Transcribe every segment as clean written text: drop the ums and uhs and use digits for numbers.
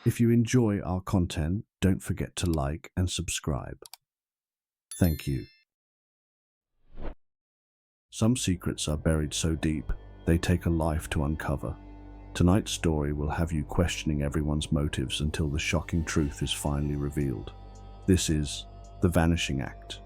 If you enjoy our content, don't forget to like and subscribe. Thank you. Some secrets are buried so deep, they take a life to uncover. Tonight's story will have you questioning everyone's motives until the shocking truth is finally revealed. This is The Vanishing Act.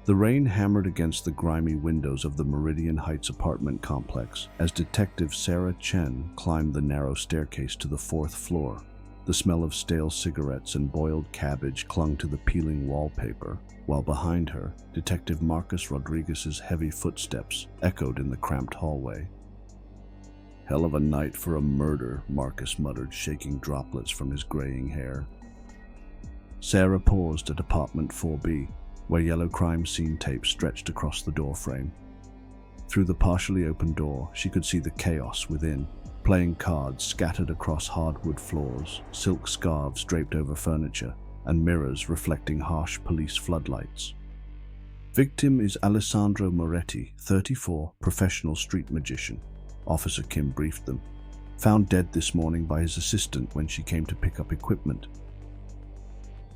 The rain hammered against the grimy windows of the Meridian Heights apartment complex as Detective Sarah Chen climbed the narrow staircase to the 4th floor. The smell of stale cigarettes and boiled cabbage clung to the peeling wallpaper, while behind her, Detective Marcus Rodriguez's heavy footsteps echoed in the cramped hallway. "Hell of a night for a murder," Marcus muttered, shaking droplets from his graying hair. Sarah paused at apartment 4B, where yellow crime scene tape stretched across the doorframe. Through the partially open door, she could see the chaos within. Playing cards scattered across hardwood floors, silk scarves draped over furniture, and mirrors reflecting harsh police floodlights. Victim is Alessandro Moretti, 34, professional street magician. Officer Kim briefed them. Found dead this morning by his assistant when she came to pick up equipment.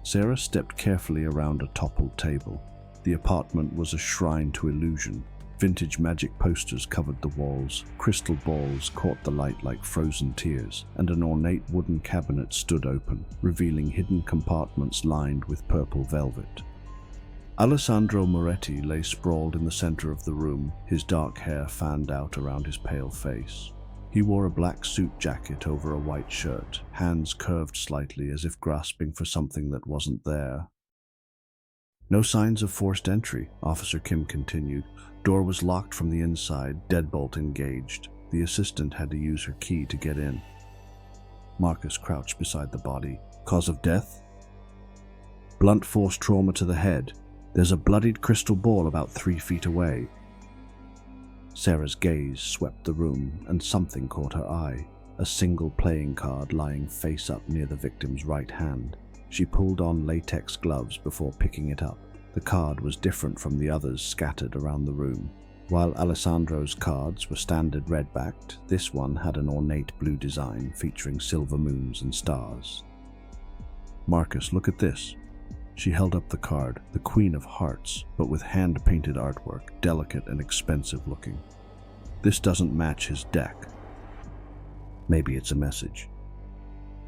Sarah stepped carefully around a toppled table. The apartment was a shrine to illusion. Vintage magic posters covered the walls, crystal balls caught the light like frozen tears, and an ornate wooden cabinet stood open, revealing hidden compartments lined with purple velvet. Alessandro Moretti lay sprawled in the center of the room, his dark hair fanned out around his pale face. He wore a black suit jacket over a white shirt, hands curved slightly as if grasping for something that wasn't there. "No signs of forced entry," Officer Kim continued. "Door was locked from the inside, deadbolt engaged. The assistant had to use her key to get in." Marcus crouched beside the body. "Cause of death?" "Blunt force trauma to the head. There's a bloodied crystal ball about 3 feet away." Sarah's gaze swept the room, and something caught her eye. A single playing card lying face up near the victim's right hand. She pulled on latex gloves before picking it up. The card was different from the others scattered around the room. While Alessandro's cards were standard red-backed, this one had an ornate blue design featuring silver moons and stars. "Marcus, look at this." She held up the card, the Queen of Hearts, but with hand-painted artwork, delicate and expensive looking. "This doesn't match his deck." "Maybe it's a message."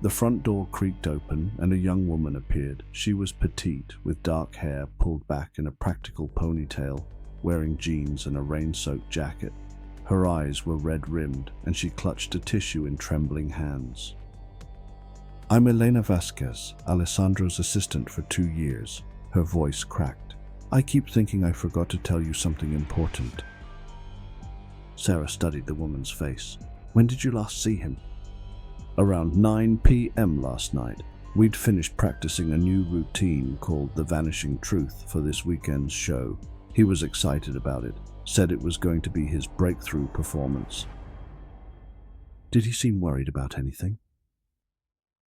The front door creaked open and a young woman appeared. She was petite, with dark hair pulled back in a practical ponytail, wearing jeans and a rain-soaked jacket. Her eyes were red-rimmed, and she clutched a tissue in trembling hands. "I'm Elena Vasquez, Alessandro's assistant for 2 years. Her voice cracked. "I keep thinking I forgot to tell you something important." Sarah studied the woman's face. "When did you last see him?" "Around 9 p.m. last night. We'd finished practicing a new routine called The Vanishing Truth for this weekend's show. He was excited about it, said it was going to be his breakthrough performance." "Did he seem worried about anything?"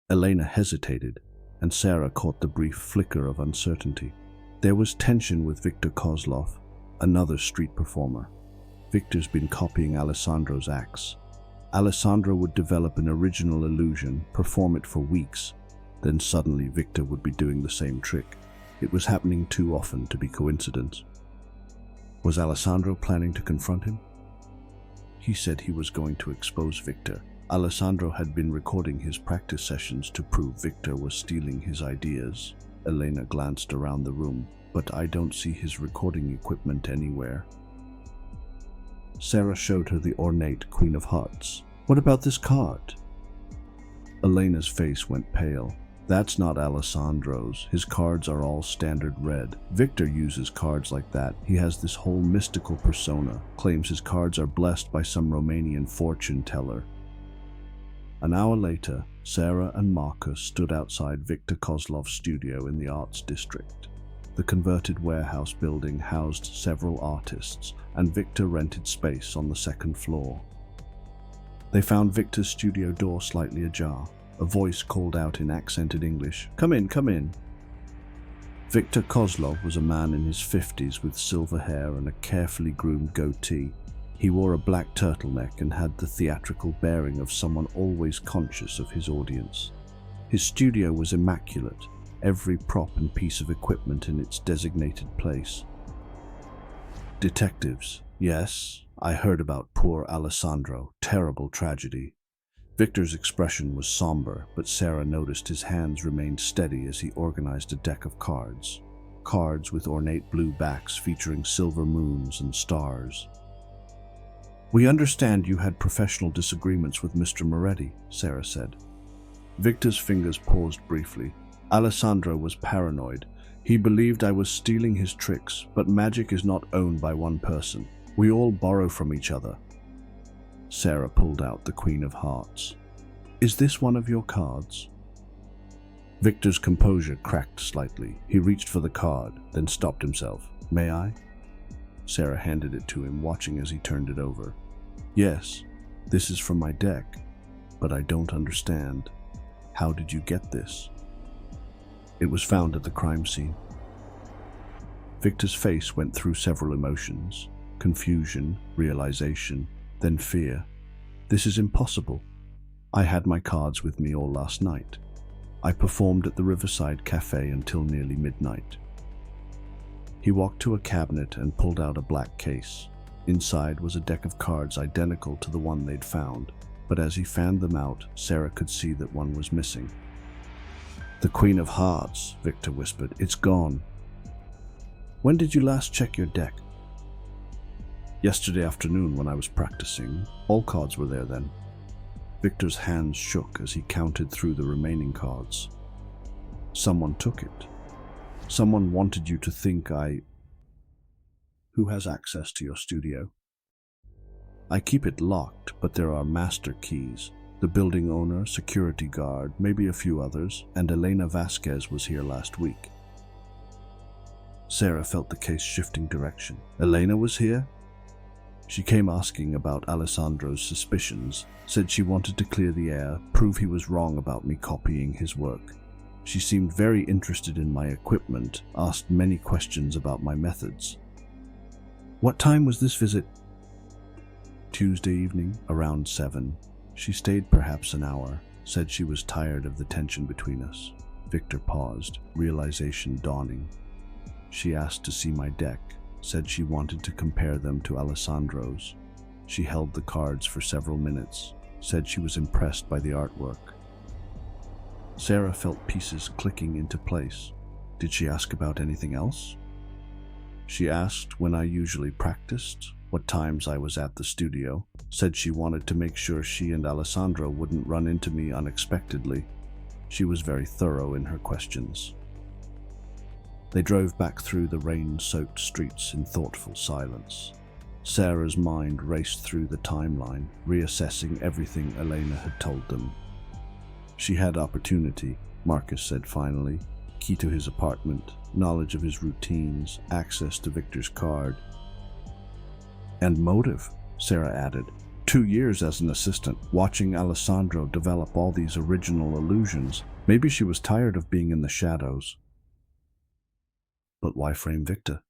Elena hesitated, and Sarah caught the brief flicker of uncertainty. There was tension with Victor Kozlov, another street performer. Victor's been copying Alessandro's acts. Alessandro would develop an original illusion, perform it for weeks, then suddenly Victor would be doing the same trick. It was happening too often to be coincidence. Was Alessandro planning to confront him? He said he was going to expose Victor. Alessandro had been recording his practice sessions to prove Victor was stealing his ideas. Elena glanced around the room, "But I don't see his recording equipment anywhere." Sarah showed her the Ornate Queen of Hearts. "What about this card?" Elena's face went pale. "That's not Alessandro's. His cards are all standard red. Victor uses cards like that. He has this whole mystical persona, claims his cards are blessed by some Romanian fortune teller." An hour later, Sarah and Marcus stood outside Victor Kozlov's studio in the Arts District. The converted warehouse building housed several artists, and Victor rented space on the 2nd floor. They found Victor's studio door slightly ajar. A voice called out in accented English, "Come in, come in." Victor Kozlov was a man in his 50s with silver hair and a carefully groomed goatee. He wore a black turtleneck and had the theatrical bearing of someone always conscious of his audience. His studio was immaculate, every prop and piece of equipment in its designated place. Detectives. Yes, I heard about poor Alessandro. Terrible tragedy. Victor's expression was somber, but Sarah noticed his hands remained steady as he organized a deck of cards. Cards with ornate blue backs featuring silver moons and stars. We understand you had professional disagreements with Mr. Moretti, Sarah said. Victor's fingers paused briefly. Alessandro was paranoid. He believed I was stealing his tricks, but magic is not owned by one person. We all borrow from each other. Sarah pulled out the Queen of Hearts. Is this one of your cards? Victor's composure cracked slightly. He reached for the card, then stopped himself. May I? Sarah handed it to him, watching as he turned it over. Yes, this is from my deck, but I don't understand. How did you get this? It was found at the crime scene. Victor's face went through several emotions: confusion, realization, then fear. This is impossible. I had my cards with me all last night. I performed at the Riverside Cafe until nearly midnight. He walked to a cabinet and pulled out a black case. Inside was a deck of cards identical to the one they'd found, but as he fanned them out, Sarah could see that one was missing. The Queen of Hearts, Victor whispered. It's gone. When did you last check your deck? Yesterday afternoon when I was practicing. All cards were there then. Victor's hands shook as he counted through the remaining cards. Someone took it. Someone wanted you to think Who has access to your studio? I keep it locked, but there are master keys. The building owner, security guard, maybe a few others, and Elena Vasquez was here last week. Sarah felt the case shifting direction. Elena was here? She came asking about Alessandro's suspicions, said she wanted to clear the air, prove he was wrong about me copying his work. She seemed very interested in my equipment, asked many questions about my methods. What time was this visit? Tuesday evening, around 7. She stayed perhaps an hour, said she was tired of the tension between us. Victor paused, realization dawning. She asked to see my deck, said she wanted to compare them to Alessandro's. She held the cards for several minutes, said she was impressed by the artwork. Sarah felt pieces clicking into place. Did she ask about anything else? She asked when I usually practiced, what times I was at the studio, said she wanted to make sure she and Alessandro wouldn't run into me unexpectedly. She was very thorough in her questions. They drove back through the rain-soaked streets in thoughtful silence. Sarah's mind raced through the timeline, reassessing everything Elena had told them. She had opportunity, Marcus said finally, key to his apartment, knowledge of his routines, access to Victor's card. And motive, Sarah added. 2 years as an assistant, watching Alessandro develop all these original illusions. Maybe she was tired of being in the shadows. But why frame Victor?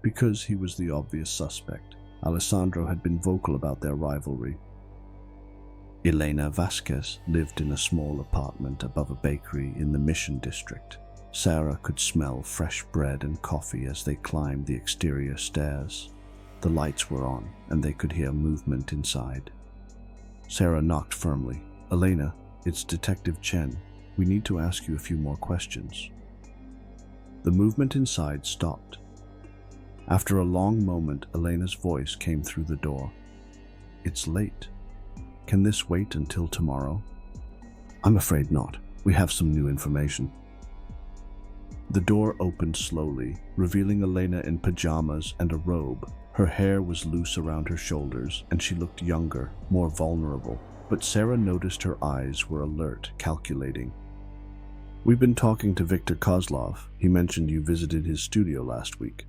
Because he was the obvious suspect. Alessandro had been vocal about their rivalry. Elena Vasquez lived in a small apartment above a bakery in the Mission District. Sarah could smell fresh bread and coffee as they climbed the exterior stairs. The lights were on, and they could hear movement inside. Sarah knocked firmly. Elena, it's Detective Chen. We need to ask you a few more questions. The movement inside stopped. After a long moment, Elena's voice came through the door. It's late. Can this wait until tomorrow? I'm afraid not. We have some new information. The door opened slowly, revealing Elena in pajamas and a robe. Her hair was loose around her shoulders, and she looked younger, more vulnerable. But Sarah noticed her eyes were alert, calculating. We've been talking to Victor Kozlov. He mentioned you visited his studio last week.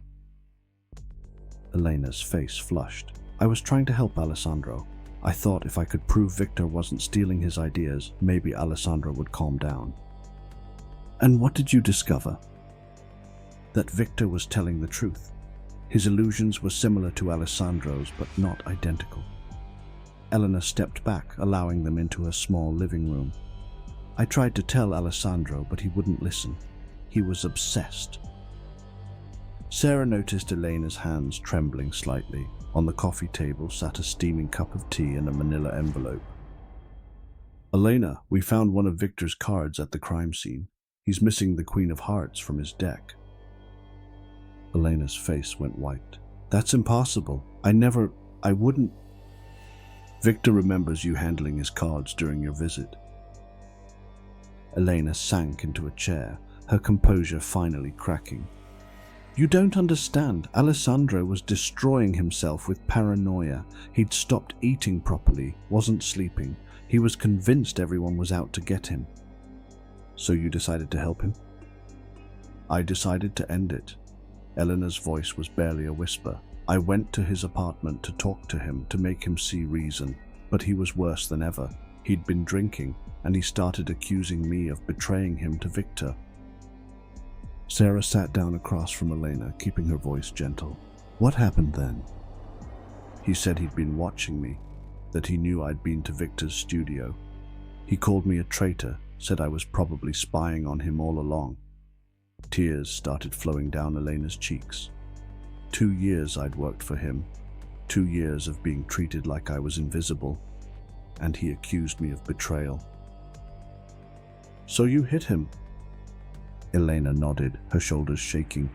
Elena's face flushed. I was trying to help Alessandro. I thought if I could prove Victor wasn't stealing his ideas, maybe Alessandro would calm down. And what did you discover? That Victor was telling the truth. His illusions were similar to Alessandro's, but not identical. Elena stepped back, allowing them into a small living room. I tried to tell Alessandro, but he wouldn't listen. He was obsessed. Sarah noticed Elena's hands trembling slightly. On the coffee table sat a steaming cup of tea and a manila envelope. Elena, we found one of Victor's cards at the crime scene. He's missing the Queen of Hearts from his deck. Elena's face went white. That's impossible. I wouldn't. Victor remembers you handling his cards during your visit. Elena sank into a chair, her composure finally cracking. You don't understand. Alessandro was destroying himself with paranoia. He'd stopped eating properly, wasn't sleeping. He was convinced everyone was out to get him. So you decided to help him? I decided to end it. Eleanor's voice was barely a whisper. I went to his apartment to talk to him, to make him see reason, but he was worse than ever. He'd been drinking, and he started accusing me of betraying him to Victor. Sarah sat down across from Elena, keeping her voice gentle. What happened then? He said he'd been watching me, that he knew I'd been to Victor's studio. He called me a traitor, said I was probably spying on him all along. Tears started flowing down Elena's cheeks. 2 years I'd worked for him, 2 years of being treated like I was invisible, and he accused me of betrayal. So you hit him? Elena nodded, her shoulders shaking.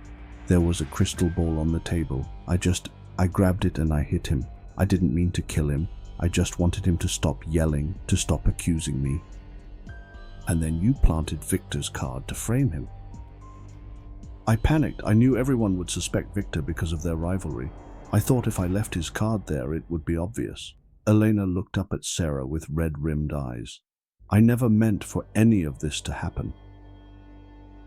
There was a crystal ball on the table. I grabbed it and I hit him. I didn't mean to kill him. I just wanted him to stop yelling, to stop accusing me. And then you planted Victor's card to frame him. I panicked. I knew everyone would suspect Victor because of their rivalry. I thought if I left his card there, it would be obvious. Elena looked up at Sarah with red-rimmed eyes. I never meant for any of this to happen.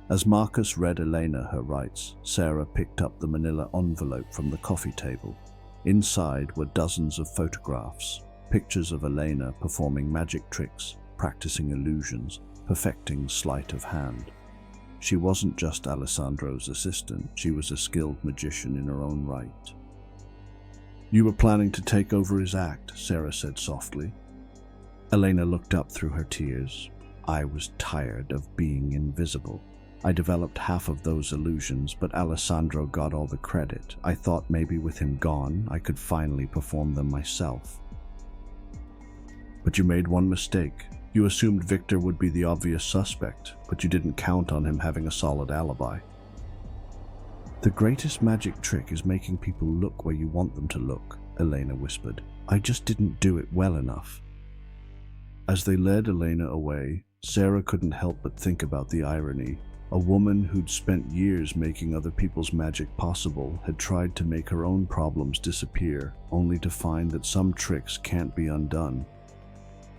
As Marcus read Elena her rights, Sarah picked up the manila envelope from the coffee table. Inside were dozens of photographs, pictures of Elena performing magic tricks, practicing illusions, perfecting sleight of hand. She wasn't just Alessandro's assistant, she was a skilled magician in her own right. You were planning to take over his act, Sarah said softly. Elena looked up through her tears. I was tired of being invisible. I developed half of those illusions, but Alessandro got all the credit. I thought maybe with him gone, I could finally perform them myself. But you made one mistake. You assumed Victor would be the obvious suspect, but you didn't count on him having a solid alibi. The greatest magic trick is making people look where you want them to look, Elena whispered. I just didn't do it well enough. As they led Elena away, Sarah couldn't help but think about the irony. A woman who'd spent years making other people's magic possible had tried to make her own problems disappear, only to find that some tricks can't be undone.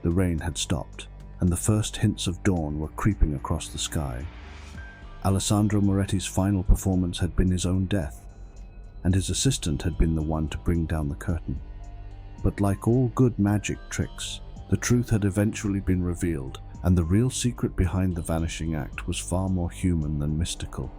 The rain had stopped, and the first hints of dawn were creeping across the sky. Alessandro Moretti's final performance had been his own death, and his assistant had been the one to bring down the curtain. But like all good magic tricks, the truth had eventually been revealed, and the real secret behind the vanishing act was far more human than mystical.